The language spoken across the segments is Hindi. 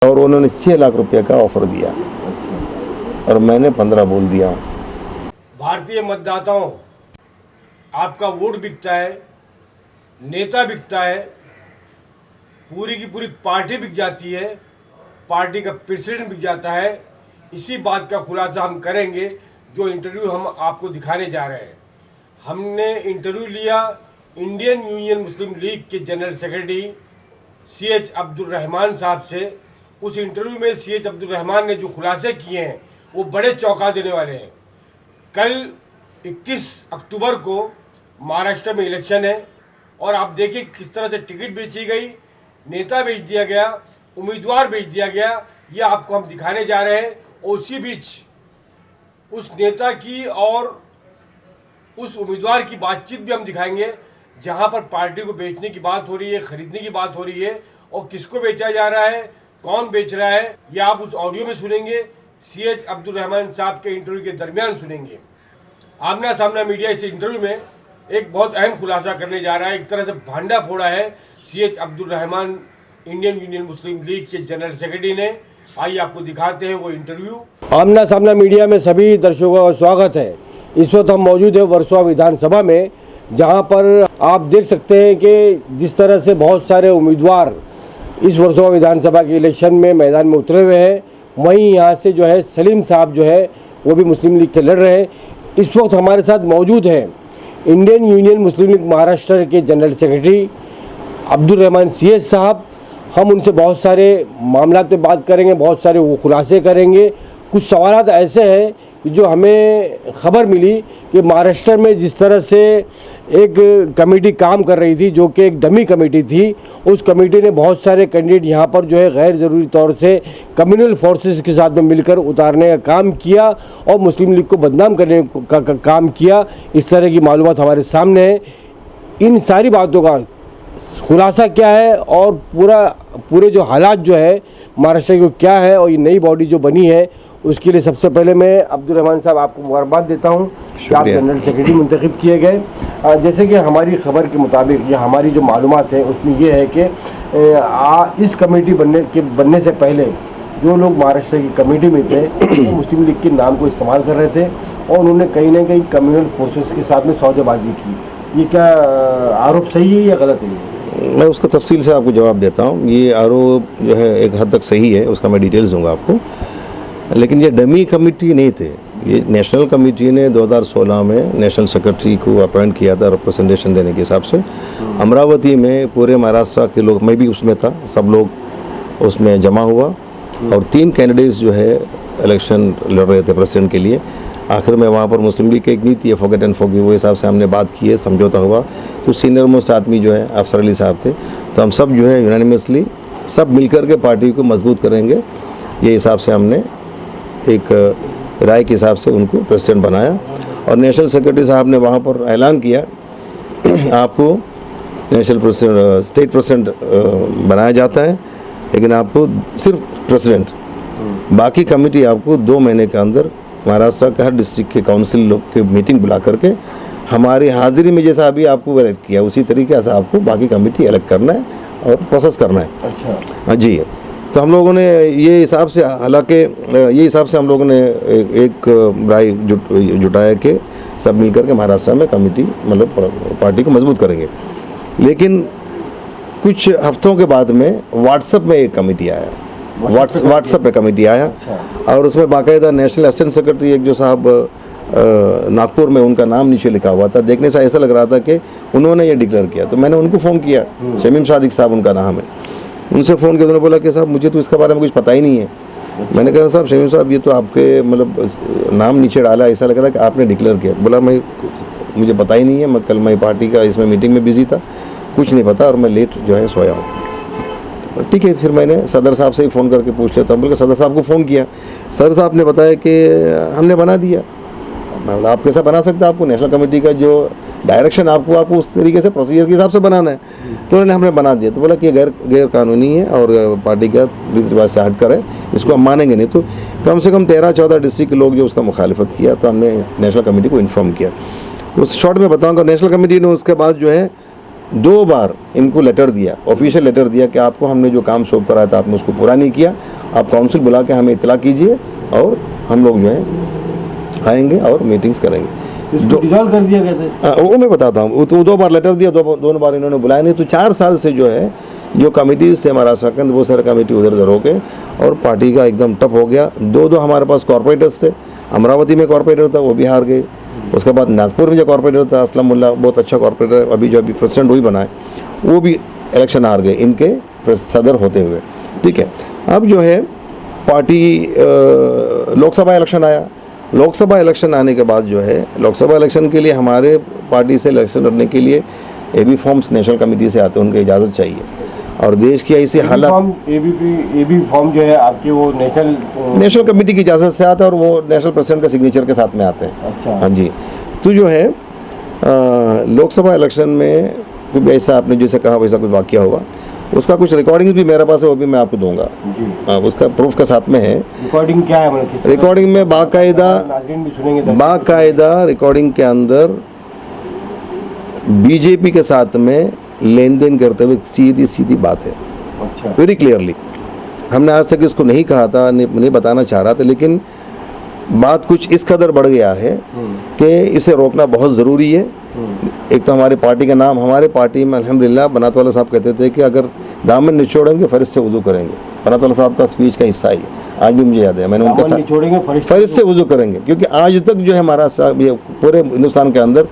और उन्होंने 6 लाख रुपए का ऑफर दिया और मैंने 15 बोल दिया। भारतीय मतदाताओं, आपका वोट बिकता है, नेता बिकता है, पूरी की पूरी पार्टी बिक जाती है, पार्टी का प्रेसिडेंट बिक जाता है। इसी बात का खुलासा हम करेंगे जो इंटरव्यू हम आपको दिखाने जा रहे हैं। हमने इंटरव्यू लिया इंडियन यूनियन मुस्लिम लीग के general secretary CH Abdul Rahman साहब से। उस इंटरव्यू में CH अब्दुल रहमान ने जो खुलासे किए हैं वो बड़े चौंका देने वाले हैं। कल 21 अक्टूबर को महाराष्ट्र में इलेक्शन है और आप देखिए किस तरह से टिकट बेची गई, नेता बेच दिया गया, उम्मीदवार बेच दिया गया। ये आपको हम दिखाने जा रहे हैं। और उसी बीच उस नेता की और उस उम्मीदवार की बातचीत भी हम दिखाएंगे जहां पर पार्टी को बेचने की बात हो रही है, खरीदने की बात हो रही है और किसको बेचा जा रहा है, कौन बेच रहा है, ये आप उस ऑडियो में सुनेंगे। CH अब्दुल रहमान साहब के इंटरव्यू के दरमियान सुनेंगे। आमना सामना मीडिया इस इंटरव्यू में एक बहुत अहम खुलासा करने जा रहा है। एक तरह से भांडा फोड़ा है CH Abdul Rahman Indian Union Muslim League के जनरल सेक्रेटरी ने। आइए आपको दिखाते हैं वो इंटरव्यू। आमना सामना मीडिया में सभी दर्शकों का स्वागत है। इस वक्त हम मौजूद है वर्सोवा विधानसभा में, जहां पर आप देख सकते हैं कि जिस तरह से बहुत सारे उम्मीदवार इस वर्सोवा विधानसभा के इलेक्शन में मैदान में उतरे हुए हैं, वहीं यहाँ से जो है सलीम साहब जो है वो भी मुस्लिम लीग से लड़ रहे हैं। इस वक्त हमारे साथ मौजूद है Indian Union Muslim league Maharashtra के general secretary Abdul Rahman CH साहब। हम उनसे बहुत सारे मामला पे बात करेंगे, बहुत सारे वो खुलासे करेंगे। कुछ सवालात ऐसे हैं कि जो हमें खबर मिली कि महाराष्ट्र में जिस तरह से एक कमेटी काम कर रही थी जो कि एक डमी कमेटी थी, उस कमेटी ने बहुत सारे कैंडिडेट यहाँ पर जो है गैर ज़रूरी तौर से कम्युनल फोर्सेस के साथ में मिलकर उतारने का काम किया और मुस्लिम लीग को बदनाम करने का काम किया। इस तरह की मालूमात हमारे सामने है। इन सारी बातों का खुलासा क्या है और पूरे जो हालात जो है महाराष्ट्र के क्या है और ये नई बॉडी जो बनी है, उसके लिए सबसे पहले मैं अब्दुल रहमान साहब आपको मुबारकबाद देता हूं कि आप जनरल सेक्रेटरी मुंतखब किए गए। जैसे कि हमारी खबर के मुताबिक या हमारी जो मालूमात है उसमें ये है कि इस कमेटी बनने से पहले जो लोग महाराष्ट्र की कमेटी में थे वो मुस्लिम लीग के नाम को इस्तेमाल कर रहे थे और उन्होंने कहीं ना कहीं कम्युनल फोर्सेस के साथ में सौदेबाजी की। ये क्या आरोप सही है या गलत है? मैं उसका तफसील से आपको जवाब देता हूँ। ये आरोप जो है एक हद तक सही है, उसका मैं डिटेल्स दूंगा आपको। लेकिन ये डमी कमेटी नहीं थे, ये नेशनल कमेटी ने 2016 में नेशनल सेक्रेटरी को अपॉइंट किया था रिप्रेजेंटेशन देने के हिसाब से। अमरावती में पूरे महाराष्ट्र के लोग, मैं भी उसमें था, सब लोग उसमें जमा हुआ और 3 कैंडिडेट्स जो है इलेक्शन लड़ रहे थे प्रेसिडेंट के लिए। आखिर में वहाँ पर मुस्लिम लीग की एक नीति है फॉरगेट एंड फॉरगिव, वो हिसाब से हमने बात की है, समझौता हुआ। तो सीनियर मोस्ट आदमी जो है अफसर अली साहब थे, तो हम सब जो है यूनानिमसली सब मिलकर के पार्टी को मजबूत करेंगे, ये हिसाब से हमने एक राय के हिसाब से उनको प्रेसिडेंट बनाया। और नेशनल सेक्रेटरी साहब ने वहाँ पर ऐलान किया आपको नेशनल प्रेसिडेंट, स्टेट प्रेसिडेंट बनाया जाता है, लेकिन आपको सिर्फ प्रेसिडेंट, बाकी कमेटी आपको 2 महीने के अंदर महाराष्ट्र के हर डिस्ट्रिक्ट के काउंसिल लोग के मीटिंग बुला करके हमारी हाजिरी में जैसा अभी आपको इलेक्ट किया उसी तरीके से आपको बाकी कमेटी इलेक्ट करना है और प्रोसेस करना है। अच्छा जी, तो हम लोगों ने ये हिसाब से, हालांकि ये हिसाब से हम लोगों ने एक राय जुटाया कि सब मिलकर के महाराष्ट्र में कमेटी मतलब पार्टी को मजबूत करेंगे। लेकिन कुछ हफ्तों के बाद में व्हाट्सएप में एक कमेटी आया, व्हाट्सएप पे कमेटी आया और उसमें बाकायदा नेशनल असिस्टेंट सेक्रेटरी एक जो साहब नागपुर में, उनका नाम नीचे लिखा हुआ था। देखने से ऐसा लग रहा था कि उन्होंने ये डिक्लेयर किया। तो मैंने उनको फ़ोन किया, शमीम सादिक साहब उनका नाम है, उनसे फ़ोन किया। उन्होंने बोला कि साहब मुझे तो इसके बारे में कुछ पता ही नहीं है। मैंने कहा साहब शमीम साहब ये तो आपके मतलब नाम नीचे डाला, ऐसा लग रहा है कि आपने डिक्लेयर किया। बोला मुझे पता ही नहीं है, मैं कल मैं पार्टी का इसमें मीटिंग में बिजी था, कुछ नहीं पता और मैं लेट जो है सोया हूँ। ठीक है, फिर मैंने सदर साहब से ही फ़ोन करके पूछ लेता हूँ। बोल सदर साहब को फ़ोन किया, सदर साहब ने बताया कि हमने बना दिया। मतलब आप कैसा बना सकते हैं, आपको नेशनल कमेटी का जो डायरेक्शन आपको उस तरीके से प्रोसीजर के हिसाब से बनाना है। तो उन्होंने हमने बना दिया। तो बोला कि गैर कानूनी है और पार्टी का रीति रिवाज से हट कर है, इसको हम मानेंगे नहीं। तो कम से कम 13-14 डिस्ट्रिक्ट के लोग जो उसका मुखालिफत किया, तो हमने नेशनल कमेटी को इन्फॉर्म किया। उस शॉर्ट में बताऊँगा, नेशनल कमेटी ने उसके बाद जो है 2 बार इनको लेटर दिया, ऑफिशियल लेटर दिया कि आपको हमने जो काम सौंप कराया था आपने उसको पूरा नहीं किया, आप काउंसिल बुला के हमें इत्तला कीजिए और हम लोग जो है आएंगे और मीटिंग्स करेंगे। इसको डिसॉल्व कर दिया गया था। वो मैं बताता हूँ, तो 2 बार लेटर दिया, दोनों बार इन्होंने बुलाया नहीं। तो 4 साल से जो है जो कमेटीज से महाराष्ट्र के अंदर वो सारे कमेटी उधर उधर हो गए और पार्टी का एकदम टप हो गया। 2 हमारे पास कॉर्पोरेटर्स थे, अमरावती में कॉर्पोरेटर था वो भी हार गए, उसके बाद नागपुर में जो कॉर्पोरेटर था असलम मुल्ला, बहुत अच्छा कॉर्पोरेटर, अभी जो अभी प्रेसिडेंट वही बना है, वो भी इलेक्शन हार गए इनके सदर होते हुए। ठीक है, अब जो है पार्टी लोकसभा इलेक्शन आया। लोकसभा इलेक्शन आने के बाद जो है लोकसभा इलेक्शन के लिए हमारे पार्टी से इलेक्शन लड़ने के लिए एबी फॉर्म्स नेशनल कमेटी से आते हैं, उनको इजाज़त चाहिए। और देश की ऐसी हालत, एबी फॉर्म जो है आपके वो नेशनल कमेटी की इजाज़त से आता है और वो नेशनल प्रेसिडेंट का सिग्नेचर के साथ में आते हैं। अच्छा। हाँ जी। तो जो है लोकसभा इलेक्शन में कुछ ऐसा आपने जैसे कहा वैसा कुछ वाकया हुआ, उसका कुछ रिकॉर्डिंग भी मेरे पास है, वो भी मैं आपको दूंगा जी। उसका प्रूफ के साथ में है। रिकॉर्डिंग क्या है, मतलब रिकॉर्डिंग में बाकायदा रिकॉर्डिंग के अंदर बीजेपी के साथ में लेन देन करते हुए सीधी सीधी बात है। अच्छा। वेरी क्लियरली हमने आज तक इसको नहीं कहा था, नहीं बताना चाह रहा था, लेकिन बात कुछ इस कदर बढ़ गया है कि इसे रोकना बहुत ज़रूरी है। एक तो हमारी पार्टी का नाम, हमारे पार्टी में अल्हम्दुलिल्लाह बनात वाला साहब कहते थे कि अगर दामन निचोड़ेंगे फरिज से वुज़ू करेंगे। बनात वाला साहब का स्पीच का हिस्सा ही है, आज भी मुझे याद है, मैंने उनके साथ फरिज से वुज़ू करेंगे, क्योंकि आज तक जो है हमारा ये पूरे हिंदुस्तान के अंदर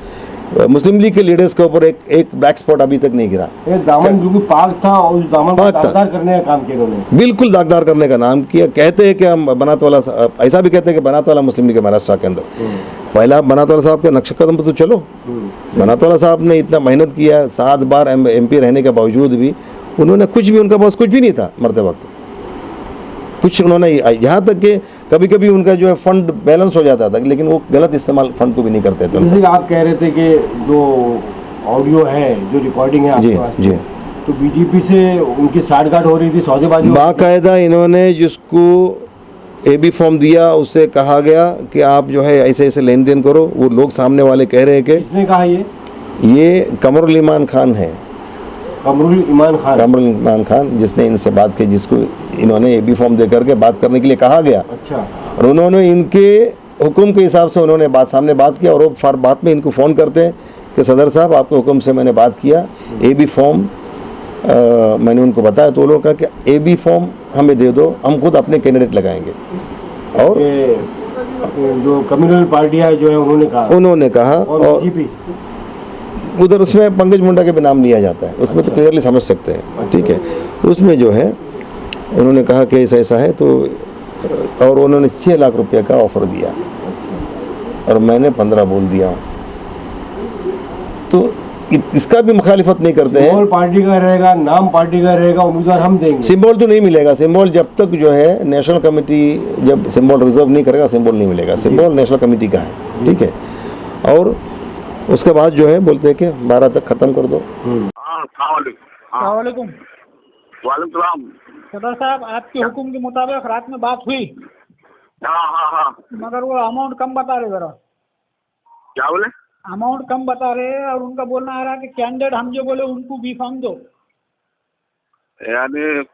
मुस्लिम लीग के लीडर्स के ऊपर एक ब्लैक स्पॉट अभी तक नहीं गिरा। दामन क्योंकि पाक था और उस दामन को दागदार करने का काम किया उन्होंने, बिल्कुल दागदार करने का नाम किया। कहते हैं कि हम बनात वाला, ऐसा भी कहते हैं कि बनात वाला मुस्लिम लीग के महाराष्ट्र के अंदर पहला बनात वाला साहब के नक्शे कदम पर तो चलो। बनात वाला साहब ने इतना मेहनत किया, 7 बार MP रहने के बावजूद भी उन्होंने कुछ भी, उनका पास कुछ भी नहीं था मरते वक्त कुछ। उन्होंने यहाँ तक कि कभी कभी उनका जो है फंड बैलेंस हो जाता था, लेकिन वो गलत इस्तेमाल फंड को भी नहीं करते थे। जैसे आप कह रहे थे कि जो ऑडियो है, जो रिकॉर्डिंग है आपके पास, जी, तो बीजेपी से उनकी साठगांठ हो रही थी, सौदेबाजी। बाकायदा इन्होंने जिसको AB फॉर्म दिया उससे कहा गया कि आप जो है ऐसे ऐसे लेन देन करो। वो लोग सामने वाले कह रहे हैं कि किसने कहा ये कमरुल ईमान खान है, कमरुल ईमान खान जिसने इनसे बात की, जिसको इन्होंने AB फॉर्म दे करके बात करने के लिए कहा गया। अच्छा। और उन्होंने इनके हुक्म के हिसाब से उन्होंने सामने बात किया और वो फार बात में इनको फ़ोन करते हैं कि सदर साहब आपके हुक्म से मैंने बात किया, AB फॉर्म मैंने उनको बताया, तो लोगों का कि AB फॉर्म हमें दे दो, हम खुद अपने कैंडिडेट लगाएंगे। और जो कम्युनल पार्टियां जो है उन्होंने कहा और उधर उसमें पंकज मुंडा के भी नाम लिया जाता है, उसमें तो क्लियरली समझ सकते हैं। ठीक है, उसमें जो है उन्होंने कहा कि ऐसा ऐसा है, तो और उन्होंने 6 लाख रुपए का ऑफर दिया और मैंने 15 बोल दिया। तो इसका भी मुखालिफत नहीं करते हैं। सिंबल पार्टी का रहेगा, नाम पार्टी का रहेगा, उम्मीदवार हम देंगे। सिंबल तो नहीं मिलेगा। सिंबल जब तक जो है नेशनल कमेटी जब सिंबल रिजर्व नहीं करेगा, सिंबल नहीं मिलेगा। सिंबल नेशनल कमेटी का है। ठीक है, और उसके बाद जो है बोलते हैं कि 12 तक ख़त्म कर दो। वालेकुम सलाम। सदर साहब, आपके हुक्म के मुताबिक रात में बात हुई। हाँ। मगर वो अमाउंट कम बता रहे, जरा क्या बोले? अमाउंट कम बता रहे हैं और उनका बोलना आ रहा है कि कैंडिडेट हम जो बोले उनको B फॉर्म दो। यानी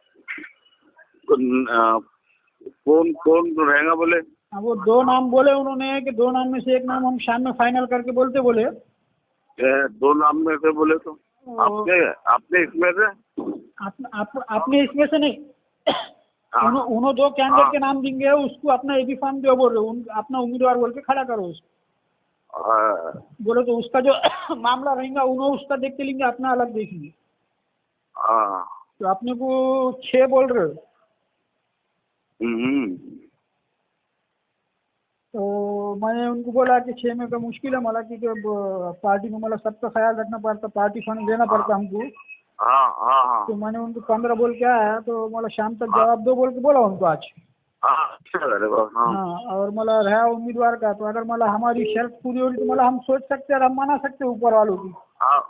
कौन रहेगा बोले? वो 2 नाम बोले उन्होंने कि 2 नाम में से एक नाम हम शाम में फाइनल करके बोले 2 नाम में से बोले तो आपने इसमें से आपने इसमें से नहीं, उन्होंने 2 कैंडिडेट के नाम देंगे, उसको अपना AB फॉर्म दो बोल रहे, अपना उम्मीदवार बोल के खड़ा करो उसको। बोले तो उसका जो मामला रहेगा उन्होंने उसका देख के लेंगे, अपना अलग देखेंगे। तो अपने को 6 बोल रहे हो। तो मैंने उनको बोला कि 6 में तो मुश्किल है, मला कि पार्टी में मला सबका ख्याल रखना पड़ता, पार्टी फंड देना पड़ता हमको। तो मैंने उनको 15 बोल के आया, तो मला शाम तक जवाब दो बोल के बोला उनको आज। हाँ, और मला रहा उम्मीदवार का, तो अगर मला हमारी शर्त पूरी होगी तो मला हम सोच सकते हैं और हम मना सकते हैं ऊपर वालों की। हाँ,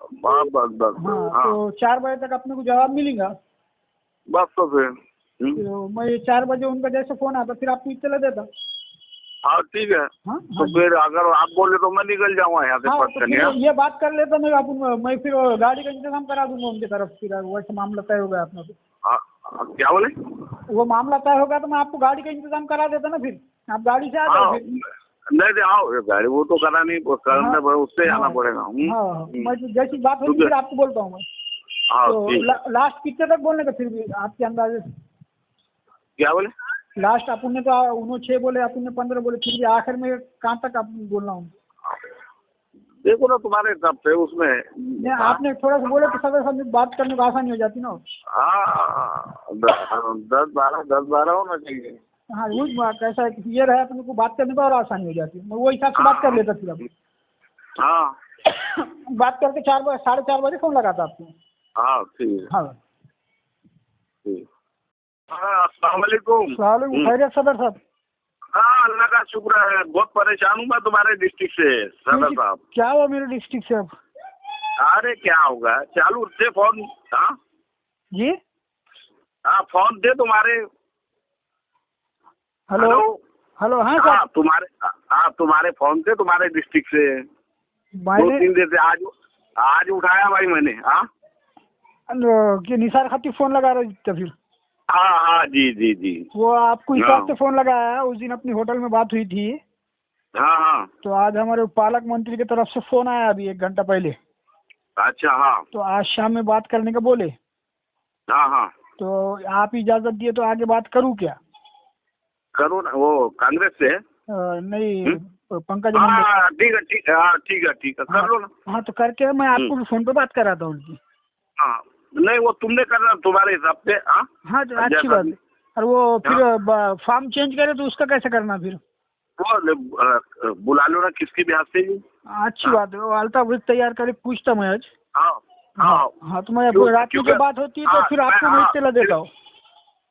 तो 4 बजे तक अपने को जवाब मिलेगा। बस तो फिर तो मैं 4 बजे उनका जैसे फ़ोन आता फिर आपको इत्तला देता। हाँ ठीक है। हाँ तो फिर अगर आप बोले तो मैं निकल जाऊंगा यहाँ से हाँ, पट तो करने। फिर ये बात कर लेता मैं फिर गाड़ी का इंतजाम करा दूंगा उनकी तरफ, फिर वैसे मामला तय होगा अपना। तो क्या बोले? वो मामला तय होगा तो मैं आपको गाड़ी का इंतजाम करा देता ना, फिर आप गाड़ी से आ जाओ हाँ, फिर। नहीं आओ गाड़ी वो तो करा नहीं, करना पड़ेगा, उससे आना पड़ेगा। हाँ, मैं जैसी बात होगी फिर आपको बोलता हूँ मैं। हाँ तो ठीक। लास्ट कितने तक बोलने का फिर भी आपके अंदाजे से? क्या बोले? लास्ट अपन ने तो उन्होंने 6 बोले, अपन ने 15 बोले, फिर भी आखिर में कहाँ तक आप बोलना हूँ? देखो ना तुम्हारे तब से उसमें। नहीं, आपने थोड़ा सा बोले तो सदर साहब में बात करने को आसानी हो जाती ना। हाँ 10-12 होना चाहिए। हाँ, वो बात कैसा है कि ये रहे अपने को बात करने को और आसानी हो जाती है, मैं वो हिसाब से बात कर लेता फिर अब। हाँ बात करके 4 बजे फोन लगाता आपको। हाँ ठीक है। हाँ ठीक। हाँ अस्सलाम वालेकुम। खैरियत सदर साहब? हाँ अल्लाह का शुक्र है, बहुत परेशान हूँ मैं तुम्हारे डिस्ट्रिक्ट से सदर साहब। क्या हुआ मेरे डिस्ट्रिक्ट से अब? अरे क्या होगा, चालू थे फोन। हाँ जी हाँ फोन थे तुम्हारे। Hello hello. हाँ हाँ सर, तुम्हारे फोन थे तुम्हारे डिस्ट्रिक्ट से 2-3 दिन से। आज उठाया भाई मैंने। हाँ कि निसार खातिर फोन लगा रहे थे फिर? हाँ जी। वो आपको हिसाब से फोन लगाया, उस दिन अपनी होटल में बात हुई थी। हाँ तो आज हमारे पालक मंत्री की तरफ से फोन आया अभी 1 घंटा पहले। अच्छा। हाँ तो आज शाम में बात करने का बोले। हाँ तो आप इजाजत दिए तो आगे बात करूँ क्या? करो ना। वो कांग्रेस से है? नहीं, पंकज। हाँ ठीक है कर लो ना। हाँ, तो करके मैं आपको भी फोन पे बात कराता हूँ उनकी। हाँ नहीं वो तुमने करना तुम्हारे हिसाब से। हाँ तो अच्छी बात है। और वो फिर फॉर्म चेंज करे तो उसका कैसे करना फिर? वो बुला लो ना किसकी भी हाथ से। अच्छी बात है, वो अल्ताफ तैयार करे पूछता मैं आज। हाँ तो मैं रात की जो बात होती है तो फिर आपको मैं इत्तला देता हूँ।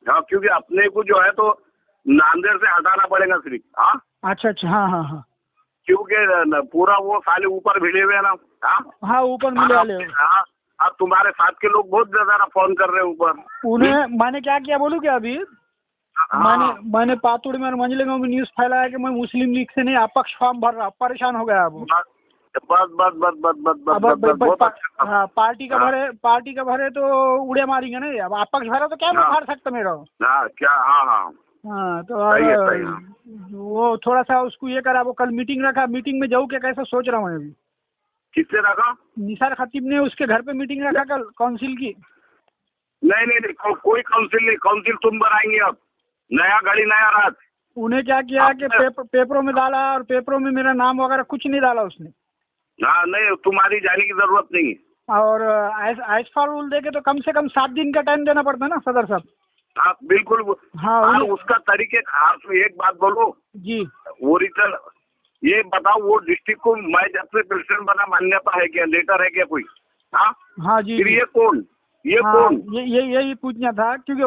हाँ क्योंकि अपने को जो है तो नांदेड़ से हटाना पड़ेगा सिर्फ। हाँ अच्छा। हाँ क्योंकि पूरा वो साले ऊपर भिड़े हुए है ना। हाँ, ऊपर मिले वाले हो। हाँ अब तुम्हारे साथ के लोग बहुत ज्यादा फोन कर रहे हैं ऊपर। उन्हें मैंने क्या किया बोलूं क्या अभी? मैंने पातुड़ में और मंजले में न्यूज फैलाया कि मैं मुस्लिम लीग से नहीं अपक्ष फॉर्म भर रहा, परेशान हो गया अब। बस। हाँ, पार्टी का भरे तो उड़े मारेंगे नहीं। अब अपक्ष भरा तो क्या मैं फाड़ सकता मेरा? हाँ तो वो थोड़ा सा उसको ये करा। वो कल मीटिंग रखा, मीटिंग में जाऊँ क्या कैसा सोच रहा हूँ अभी। किससे रखा? निसार खतीब ने उसके घर पे मीटिंग रखा कल काउंसिल की। नहीं कोई काउंसिल नहीं। काउंसिल तुम बनाएंगे अब, नया घड़ी नया रात। उन्हें क्या किया कि पेपरों में डाला, और पेपरों में मेरा नाम वगैरह कुछ नहीं डाला उसने। हाँ नहीं तुम्हारी जाने की जरूरत नहीं है। और एज फॉर रूल देके तो कम से कम 7 दिन का टाइम देना पड़ता है ना सदर साहब? हाँ बिल्कुल। हाँ उसका तरीके एक बात बोलो जी। ओरिजिनल ये बताओ, वो डिस्ट्रिक्ट को मैं जब से प्रेसिडेंट बना मान्यता है क्या, लेटर है क्या कोई? हाँ जी। फिर ये कौन यही पूछना था, क्योंकि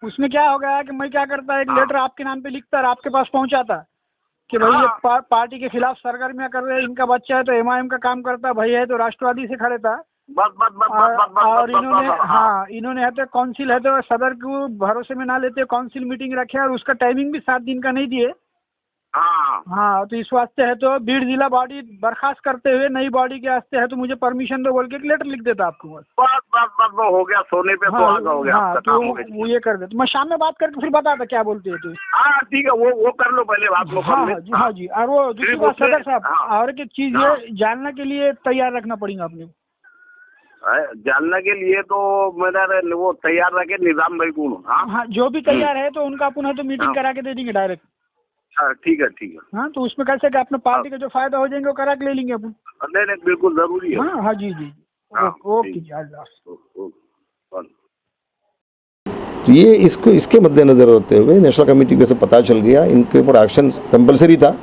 उसमें क्या हो गया कि मैं क्या करता है, एक लेटर आपके नाम पे लिखता और आपके पास पहुंचाता कि भाई ये पार्टी के खिलाफ सरगर्मियां कर रहे हैं, इनका बच्चा है तो एमआईएम का काम करता, भाई है तो राष्ट्रवादी से खड़े था। और इन्होंने है तो काउंसिल है तो सदर को भरोसे में ना लेते काउंसिल मीटिंग रखे, और उसका टाइमिंग भी 7 दिन का नहीं दिए। हाँ तो इस वास्ते है तो बीड़ जिला बॉडी बर्खास्त करते हुए नई बॉडी के वास्ते है तो मुझे परमिशन दो बोल के एक लेटर लिख देता आपको। बस हो गया, सोने पे सुहागा हो गया। हाँ तो वो ये कर देते। मैं शाम में बात करके फिर बताता क्या बोलते हैं तो। हाँ ठीक है, वो कर लो पहले बात लो। हाँ जी। और वो दूसरी बात सदर साहब, और एक चीज ये जानने के लिए तैयार रखना पड़ेगा अपने को। जानने के लिए तो मेरा वो तैयार रखे निजाम भाई कौन। हाँ जो भी तैयार है तो उनका अपन है तो मीटिंग करा के दे देंगे डायरेक्ट। ठीक है। हाँ तो उसमें कैसे कि अपने पार्टी का जो फायदा हो जाएंगे वो करा के ले लेंगे अपन। नहीं बिल्कुल जरूरी है। हाँ जी। ओके। तो ये इसके मद्देनजर होते हुए नेशनल कमेटी को से पता चल गया, इनके ऊपर एक्शन कंपलसरी था।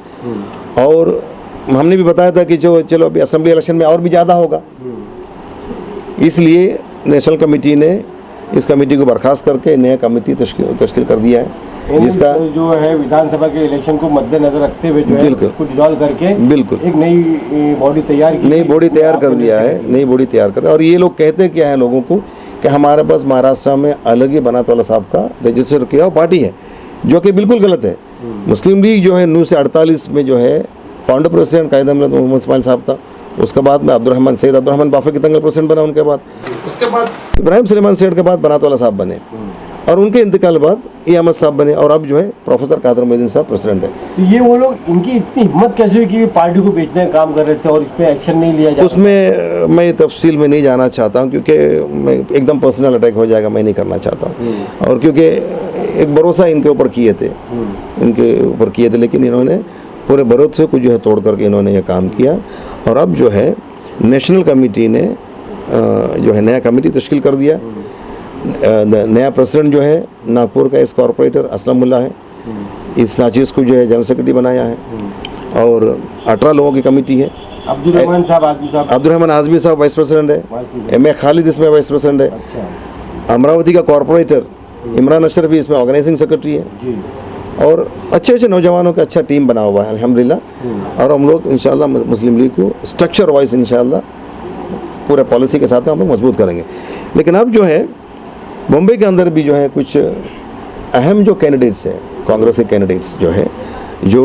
और हमने भी बताया था कि जो चलो अभी असेंबली इलेक्शन में और भी ज़्यादा होगा, इसलिए नेशनल कमेटी ने इस कमेटी को बर्खास्त करके नया कमेटी तश्कील कर दिया है, जिसका जो है विधानसभा के इलेक्शन को मद्देनजर रखते हुए जो है उसको डिसॉल्व करके बिल्कुल एक नई बॉडी तैयार कर दिया है। नई बॉडी तैयार कर। और ये लोग कहते क्या है लोगों को कि हमारे पास महाराष्ट्र में अलग ही बनात वाला साहब का रजिस्टर किया हुआ पार्टी है, जो कि बिल्कुल गलत है। मुस्लिम लीग जो है 9 से 48 में जो है फाउंडर प्रेसिडेंट कायद अहमद मोहम्मद इस्माइल साहब था। उसके बाद में सैयद अब्दुर्रहमान बाफर की तंगल प्रेसिडेंट बना। उनके बाद उसके बाद इब्राहिम सुलेमान सेठ के बाद बनात वाला साहब बने और उनके इंतकाल के बाद ए अहमद साहब बने और अब जो है प्रोफेसर कादर मोइनुद्दीन साहब प्रेसिडेंट है। तो ये वो लोग, इनकी इतनी हिम्मत कैसे हुई कि पार्टी को बेचने का काम कर रहे थे और इस पर एक्शन नहीं लिया जाता? उसमें मैं तफसील में नहीं जाना चाहता हूँ क्योंकि मैं एकदम पर्सनल अटैक हो जाएगा, मैं नहीं करना चाहता हूँ। और क्योंकि एक भरोसा इनके ऊपर किए थे लेकिन इन्होंने पूरे भरोसे को जो है तोड़ करके इन्होंने ये काम किया। और अब जो है नेशनल कमेटी ने जो है नया कमेटी तश्कील कर दिया। नया प्रेसिडेंट जो है नागपुर का इस कॉरपोरेटर असलमुल्ला है। इस नाचीज़ को जो है जनरल सेक्रेटरी बनाया है और 18 लोगों की कमेटी है। अब्दुर्रहमान आज़मी साहब वाइस प्रेसिडेंट है। एम ए खालिद इसमें वाइस प्रेसिडेंट है। अच्छा। अमरावती का कॉरपोरेटर इमरान अशरफी इसमें ऑर्गेनाइजिंग सेक्रेटरी है जी। और अच्छे नौजवानों का अच्छा टीम बना हुआ है अल्हम्दुलिल्लाह। और हम लोग इंशाअल्लाह मुस्लिम लीग को स्ट्रक्चर वाइज इंशाअल्लाह पूरे पॉलिसी के साथ में हम लोग मजबूत करेंगे। लेकिन अब जो है बॉम्बे के अंदर भी जो है कुछ अहम जो कैंडिडेट्स हैं, कांग्रेस के कैंडिडेट्स जो है जो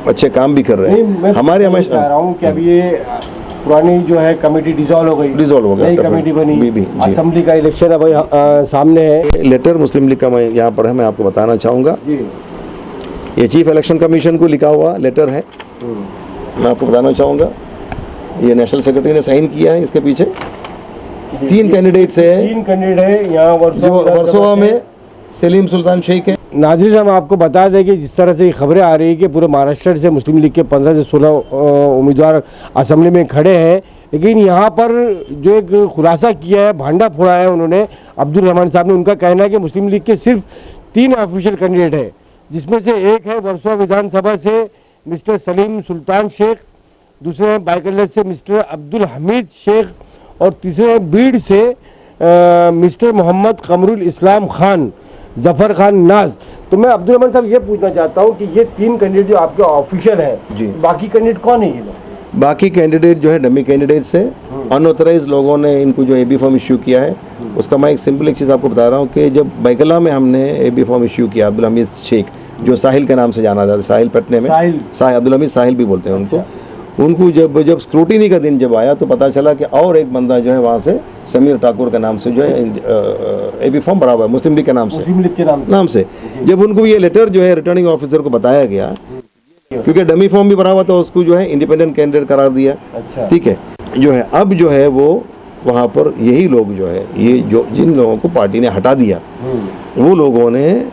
अच्छे काम भी कर रहे हैं। हमारे हमेशा चाह रहा हूँ कि अभी ये पुरानी जो है कमेटी डिसॉल्व हो गई, नई कमेटी बनी, असेंबली का इलेक्शन अब सामने है। लेटर मुस्लिम लीग का मैं यहाँ पर है, मैं आपको बताना चाहूँगा। ये चीफ इलेक्शन कमीशन को लिखा हुआ लेटर है, मैं आपको बताना चाहूँगा। ये नेशनल सेक्रेटरी ने साइन किया है। इसके पीछे 3 कैंडिडेट्स है। 3 कैंडिडेट है यहाँ वर्सोवा में सलीम सुल्तान शेख है। नाज़रीन, हम आपको बता दें कि जिस तरह से खबरें आ रही है कि पूरे महाराष्ट्र से मुस्लिम लीग के 15 से 16 उम्मीदवार असेंबली में खड़े हैं, लेकिन यहाँ पर जो एक खुलासा किया है, भांडा फोड़ा है उन्होंने, अब्दुल रहमान साहब ने। उनका कहना है कि मुस्लिम लीग के सिर्फ 3 ऑफिशियल कैंडिडेट है, जिसमें से एक है वर्सोवा विधानसभा से मिस्टर सलीम सुल्तान शेख, दूसरे हैं बाइकल्ला से मिस्टर अब्दुल हमीद शेख और तीसरे हैं बीड से मिस्टर मोहम्मद कमरुल इस्लाम खान, जफर खान नाज। तो मैं अब्दुल रहमान साहब ये पूछना चाहता हूँ कि ये 3 कैंडिडेट जो आपके ऑफिशियल हैं जी, बाकी कैंडिडेट कौन है ये लोग? बाकी कैंडिडेट जो है डमी कैंडिडेट्स है। अनऑथराइज लोगों ने इनको जो एबी फॉर्म इश्यू किया है। उसका मैं एक सिंपल एक चीज़ आपको बता रहा हूँ कि जब बैकला में हमने एबी फॉर्म इश्यू किया, अब्दुल हमीद शेख जो साहिल के नाम से जाना जाता है, साहिल पटने में अब्दुल हमीद साहिल भी बोलते हैं उनको जब स्क्रूटिनी का दिन जब आया तो पता चला कि और एक बंदा जो है वहाँ से समीर ठाकुर के नाम से जो है एबी फॉर्म भरा हुआ है मुस्लिम लीग के नाम से। जब उनको ये लेटर जो है रिटर्निंग ऑफिसर को बताया गया, क्योंकि डमी फॉर्म भी भरा हुआ था, उसको जो है इंडिपेंडेंट कैंडिडेट करार दिया। ठीक है, जो है अब जो है वो वहाँ पर यही लोग जो है ये जो जिन लोगों को पार्टी ने हटा दिया, वो लोगों ने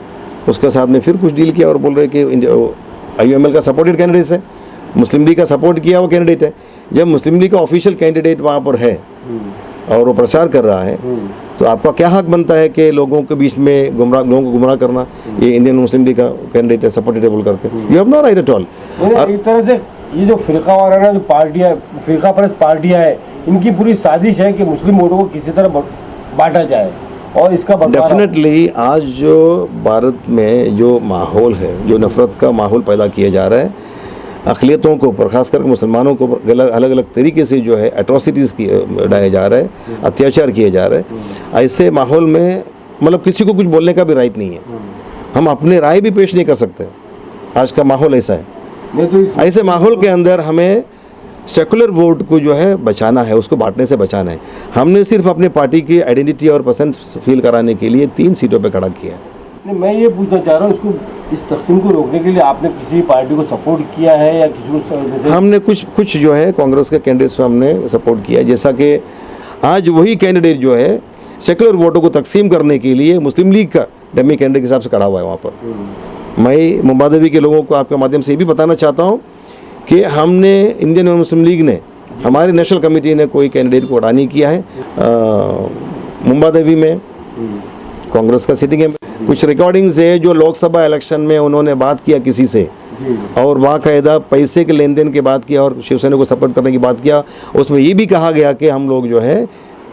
उसके साथ में फिर कुछ डील किया और बोल रहे कि IUML का सपोर्टेड कैंडिडेट है, मुस्लिम लीग का सपोर्ट किया वो कैंडिडेट है। जब मुस्लिम लीग का ऑफिशियल कैंडिडेट वहाँ पर है और वो प्रचार कर रहा है, तो आपका क्या हक बनता है कि लोगों के बीच में लोगों को गुमराह करना? ये इंडियन मुस्लिम लीग का कैंडिडेट है, सपोर्टेड बोल करके, you have no right at all. और एक तरह से ये जो फिरका वाराना जो पार्टियाँ, फिरका परस्त पार्टियाँ है, इनकी पूरी साजिश है कि मुस्लिम वोटों को किसी तरह बांटा जाए और इसका डेफिनेटली आज जो भारत में जो माहौल है, जो नफरत का माहौल पैदा किया जा रहा है, अक़लियतों को ऊपर, ख़ासकर मुसलमानों को अलग अलग तरीके से जो है एट्रोसिटीज़ डाले जा रहे हैं, अत्याचार किए जा रहे हैं। ऐसे माहौल में मतलब किसी को कुछ बोलने का भी राइट नहीं है, हम अपने राय भी पेश नहीं कर सकते। आज का माहौल ऐसा है। ऐसे माहौल के अंदर हमें सेकुलर वोट को जो है बचाना है, उसको बांटने से बचाना है। हमने सिर्फ अपने पार्टी की आइडेंटिटी और पसंद फील कराने के लिए 3 सीटों पर खड़ा किया है। मैं ये पूछना चाह रहा हूँ, इसको इस तकसीम को रोकने के लिए आपने किसी पार्टी को सपोर्ट किया है या किसी को? हमने कुछ जो है कांग्रेस के कैंडिडेट्स को हमने सपोर्ट किया, जैसा कि आज वही कैंडिडेट जो है सेकुलर वोटों को तकसीम करने के लिए मुस्लिम लीग का डमी कैंडिडेट के हिसाब से खड़ा हुआ है वहाँ पर। मैं मुंबादेवी के लोगों को आपके माध्यम से ये भी बताना चाहता हूँ कि हमने इंडियन मुस्लिम लीग ने, हमारी नेशनल कमेटी ने कोई कैंडिडेट को अड़ा नहीं किया है। मुंबादेवी में कांग्रेस का सिटिंग है, कुछ रिकॉर्डिंग्स है जो लोकसभा इलेक्शन में उन्होंने बात किया किसी से और बाकायदा पैसे के लेन देन की बात किया और शिवसेना को सपोर्ट करने की बात किया। उसमें ये भी कहा गया कि हम लोग जो है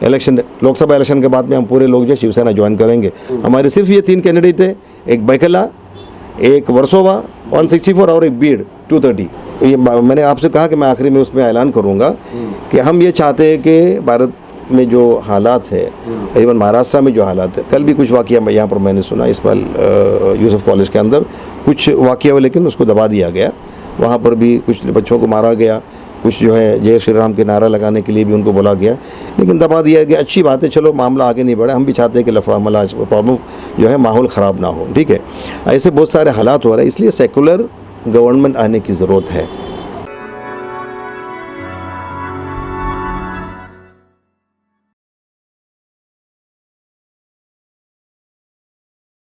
लोकसभा इलेक्शन के बाद में हम पूरे लोग जो शिवसेना ज्वाइन करेंगे। हमारे सिर्फ ये 3 कैंडिडेट है, एक बैकला, एक वर्सोवा 164 और एक बीड 230। ये मैंने आपसे कहा कि मैं आखिरी में उसमें ऐलान करूँगा कि हम ये चाहते हैं कि भारत में जो हालात है, इवन महाराष्ट्र में जो हालात है, कल भी कुछ वाक़या यहाँ पर मैंने सुना, इस्माइल यूसुफ कॉलेज के अंदर कुछ वाक़या हुआ, लेकिन उसको दबा दिया गया। वहाँ पर भी कुछ बच्चों को मारा गया, कुछ जो है जय श्री राम के नारा लगाने के लिए भी उनको बोला गया, लेकिन दबा दिया गया। अच्छी बात है, चलो मामला आगे नहीं बढ़ा। हम भी चाहते हैं कि लफड़ा मला प्रॉब्लम जो है माहौल ख़राब ना हो, ठीक है। ऐसे बहुत सारे हालात हो रहे हैं, इसलिए सेकुलर गवर्नमेंट आने की ज़रूरत है।